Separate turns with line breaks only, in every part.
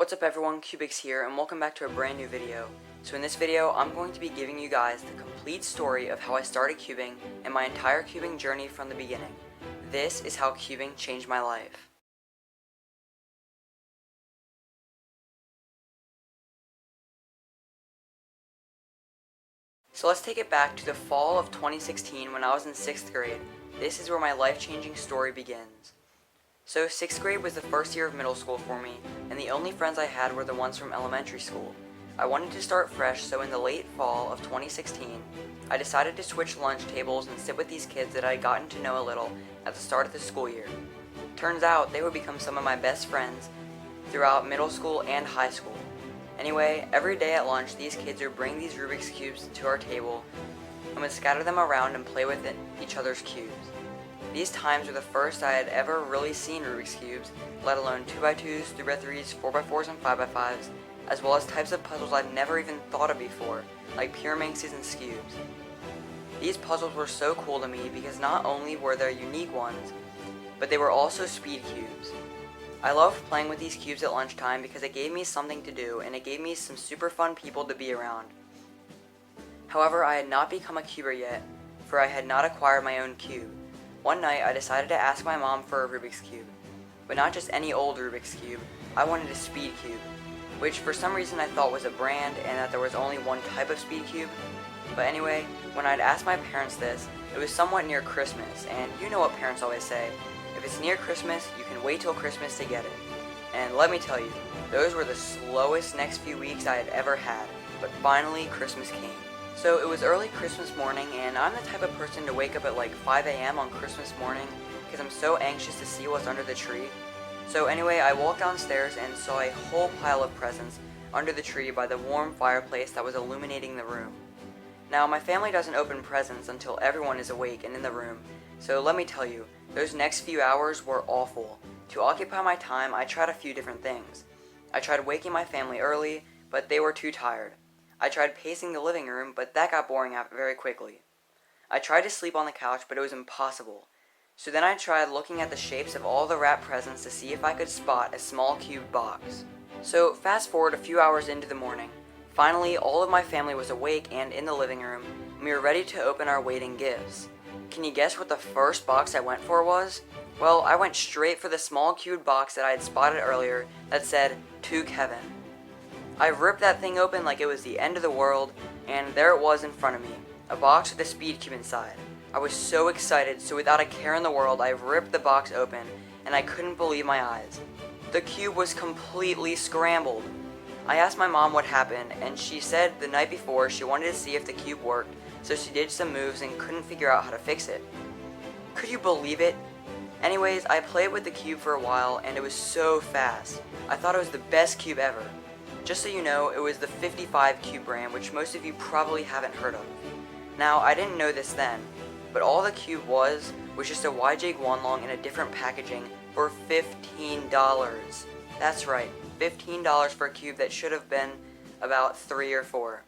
What's up everyone, Rubik here, and welcome back to a brand new video. So in this video, I'm going to be giving you guys the complete story of how I started cubing and my entire cubing journey from the beginning. This is how cubing changed my life. So let's take it back to the fall of 2016 when I was in 6th grade. This is where my life-changing story begins. So 6th grade was the first year of middle school for me, and the only friends I had were the ones from elementary school. I wanted to start fresh, so in the late fall of 2016, I decided to switch lunch tables and sit with these kids that I had gotten to know a little at the start of the school year. Turns out they would become some of my best friends throughout middle school and high school. Anyway, every day at lunch, these kids would bring these Rubik's Cubes to our table and would scatter them around and play with each other's cubes. These times were the first I had ever really seen Rubik's Cubes, let alone 2x2s, 3x3s, 4x4s, and 5x5s, as well as types of puzzles I'd never even thought of before, like pyraminxes and cubes. These puzzles were so cool to me because not only were they unique ones, but they were also speed cubes. I loved playing with these cubes at lunchtime because it gave me something to do and it gave me some super fun people to be around. However, I had not become a cuber yet, for I had not acquired my own cube. One night, I decided to ask my mom for a Rubik's Cube. But not just any old Rubik's Cube, I wanted a speed cube, which for some reason I thought was a brand and that there was only one type of speed cube. But anyway, when I'd asked my parents this, it was somewhat near Christmas, and you know what parents always say, if it's near Christmas, you can wait till Christmas to get it. And let me tell you, those were the slowest next few weeks I had ever had, but finally Christmas came. So it was early Christmas morning, and I'm the type of person to wake up at like 5 a.m. on Christmas morning because I'm so anxious to see what's under the tree. So anyway, I walked downstairs and saw a whole pile of presents under the tree by the warm fireplace that was illuminating the room. Now, my family doesn't open presents until everyone is awake and in the room, so let me tell you, those next few hours were awful. To occupy my time, I tried a few different things. I tried waking my family early, but they were too tired. I tried pacing the living room, but that got boring very quickly. I tried to sleep on the couch, but it was impossible. So then I tried looking at the shapes of all the wrapped presents to see if I could spot a small cube box. So fast forward a few hours into the morning. Finally, all of my family was awake and in the living room, and we were ready to open our waiting gifts. Can you guess what the first box I went for was? Well, I went straight for the small cube box that I had spotted earlier that said, "To Kevin." I ripped that thing open like it was the end of the world, and there it was in front of me, a box with a speed cube inside. I was so excited, so without a care in the world, I ripped the box open, and I couldn't believe my eyes. The cube was completely scrambled. I asked my mom what happened, and she said the night before she wanted to see if the cube worked, so she did some moves and couldn't figure out how to fix it. Could you believe it? Anyways, I played with the cube for a while, and it was so fast. I thought it was the best cube ever. Just so you know, it was the 55 cube brand, which most of you probably haven't heard of. Now, I didn't know this then, but all the cube was just a YJ Guanlong in a different packaging for $15. That's right, $15 for a cube that should have been about 3 or 4.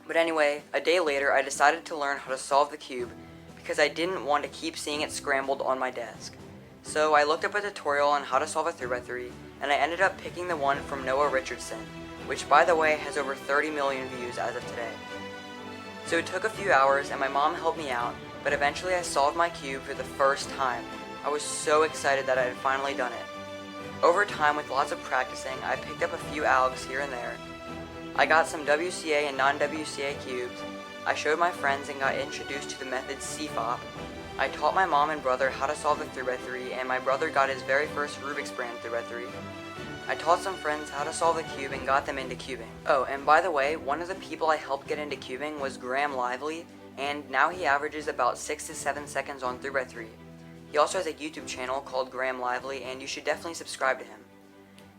But anyway, a day later, I decided to learn how to solve the cube because I didn't want to keep seeing it scrambled on my desk. So I looked up a tutorial on how to solve a 3x3, and I ended up picking the one from Noah Richardson, which by the way has over 30 million views as of today. So it took a few hours and my mom helped me out, but eventually I solved my cube for the first time. I was so excited that I had finally done it. Over time, with lots of practicing, I picked up a few algs here and there. I got some WCA and non-WCA cubes. I showed my friends and got introduced to the method CFOP. I taught my mom and brother how to solve the 3x3, and my brother got his very first Rubik's brand 3x3. I taught some friends how to solve the cube and got them into cubing. Oh, and by the way, one of the people I helped get into cubing was Graham Lively, and now he averages about 6 to 7 seconds on 3x3. He also has a YouTube channel called Graham Lively, and you should definitely subscribe to him.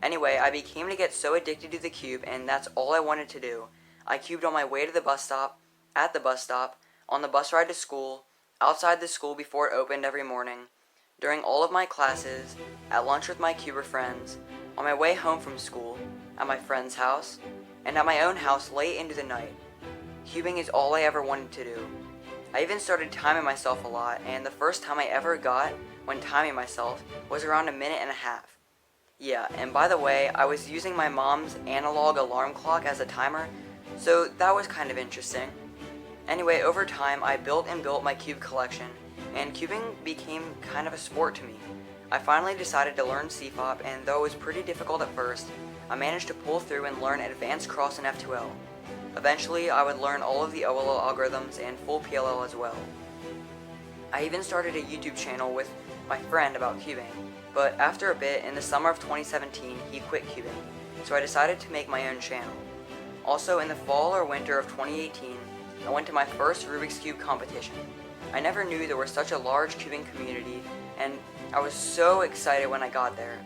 Anyway, I became to get so addicted to the cube, and that's all I wanted to do. I cubed on my way to the bus stop, at the bus stop, on the bus ride to school, outside the school before it opened every morning, during all of my classes, at lunch with my cuber friends, on my way home from school, at my friend's house, and at my own house late into the night. Cubing is all I ever wanted to do. I even started timing myself a lot, and the first time I ever got when timing myself was around 1.5 minutes. Yeah, and by the way, I was using my mom's analog alarm clock as a timer, so that was kind of interesting. Anyway, over time, I built and built my cube collection, and cubing became kind of a sport to me. I finally decided to learn CFOP, and though it was pretty difficult at first, I managed to pull through and learn advanced cross and F2L. Eventually, I would learn all of the OLL algorithms and full PLL as well. I even started a YouTube channel with my friend about cubing, but after a bit, in the summer of 2017, he quit cubing, so I decided to make my own channel. Also, in the fall or winter of 2018, I went to my first Rubik's Cube competition. I never knew there was such a large cubing community, and I was so excited when I got there.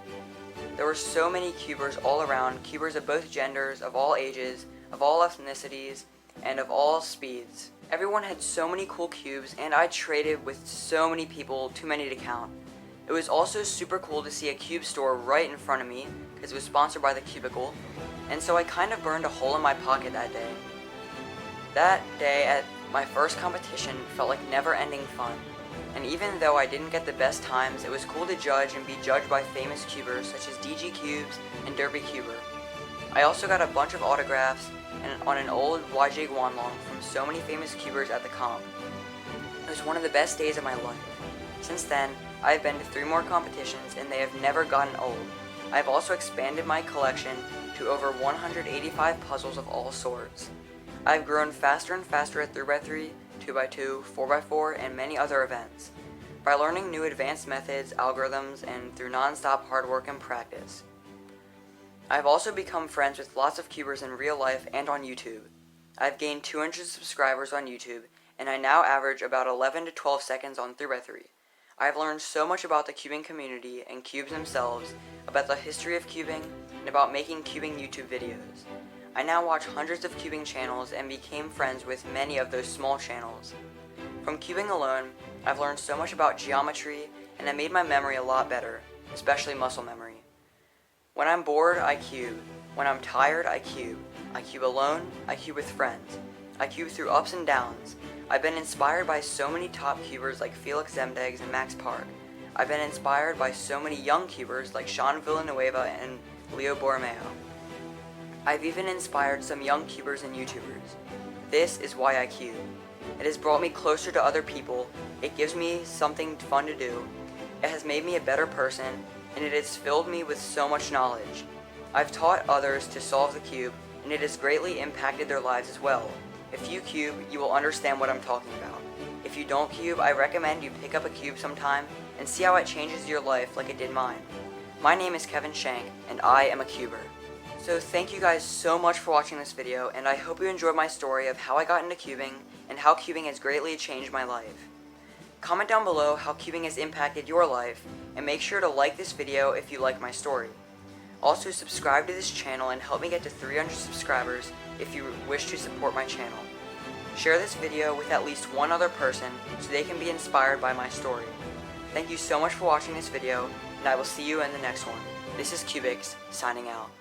There were so many cubers all around, cubers of both genders, of all ages, of all ethnicities, and of all speeds. Everyone had so many cool cubes, and I traded with so many people, too many to count. It was also super cool to see a cube store right in front of me, because it was sponsored by the Cubicle, and so I kind of burned a hole in my pocket that day. That day at my first competition felt like never-ending fun, and even though I didn't get the best times, it was cool to judge and be judged by famous cubers such as DG Cubes and Derby Cuber. I also got a bunch of autographs and on an old YJ Guanlong from so many famous cubers at the comp. It was one of the best days of my life. Since then, I have been to 3 more competitions and they have never gotten old. I have also expanded my collection to over 185 puzzles of all sorts. I have grown faster and faster at 3x3, 2x2, 4x4, and many other events, by learning new advanced methods, algorithms, and through non-stop hard work and practice. I have also become friends with lots of cubers in real life and on YouTube. I have gained 200 subscribers on YouTube, and I now average about 11 to 12 seconds on 3x3. I have learned so much about the cubing community and cubes themselves, about the history of cubing, and about making cubing YouTube videos. I now watch hundreds of cubing channels and became friends with many of those small channels. From cubing alone, I've learned so much about geometry, and it made my memory a lot better, especially muscle memory. When I'm bored, I cube. When I'm tired, I cube. I cube alone, I cube with friends. I cube through ups and downs. I've been inspired by so many top cubers like Felix Zemdegs and Max Park. I've been inspired by so many young cubers like Sean Villanueva and Leo Borromeo. I've even inspired some young cubers and YouTubers. This is why I cube. It has brought me closer to other people, it gives me something fun to do, it has made me a better person, and it has filled me with so much knowledge. I've taught others to solve the cube, and it has greatly impacted their lives as well. If you cube, you will understand what I'm talking about. If you don't cube, I recommend you pick up a cube sometime and see how it changes your life like it did mine. My name is Kevin Shank, and I am a cuber. So thank you guys so much for watching this video, and I hope you enjoyed my story of how I got into cubing and how cubing has greatly changed my life. Comment down below how cubing has impacted your life, and make sure to like this video if you like my story. Also subscribe to this channel and help me get to 300 subscribers if you wish to support my channel. Share this video with at least one other person so they can be inspired by my story. Thank you so much for watching this video, and I will see you in the next one. This is Cubix, signing out.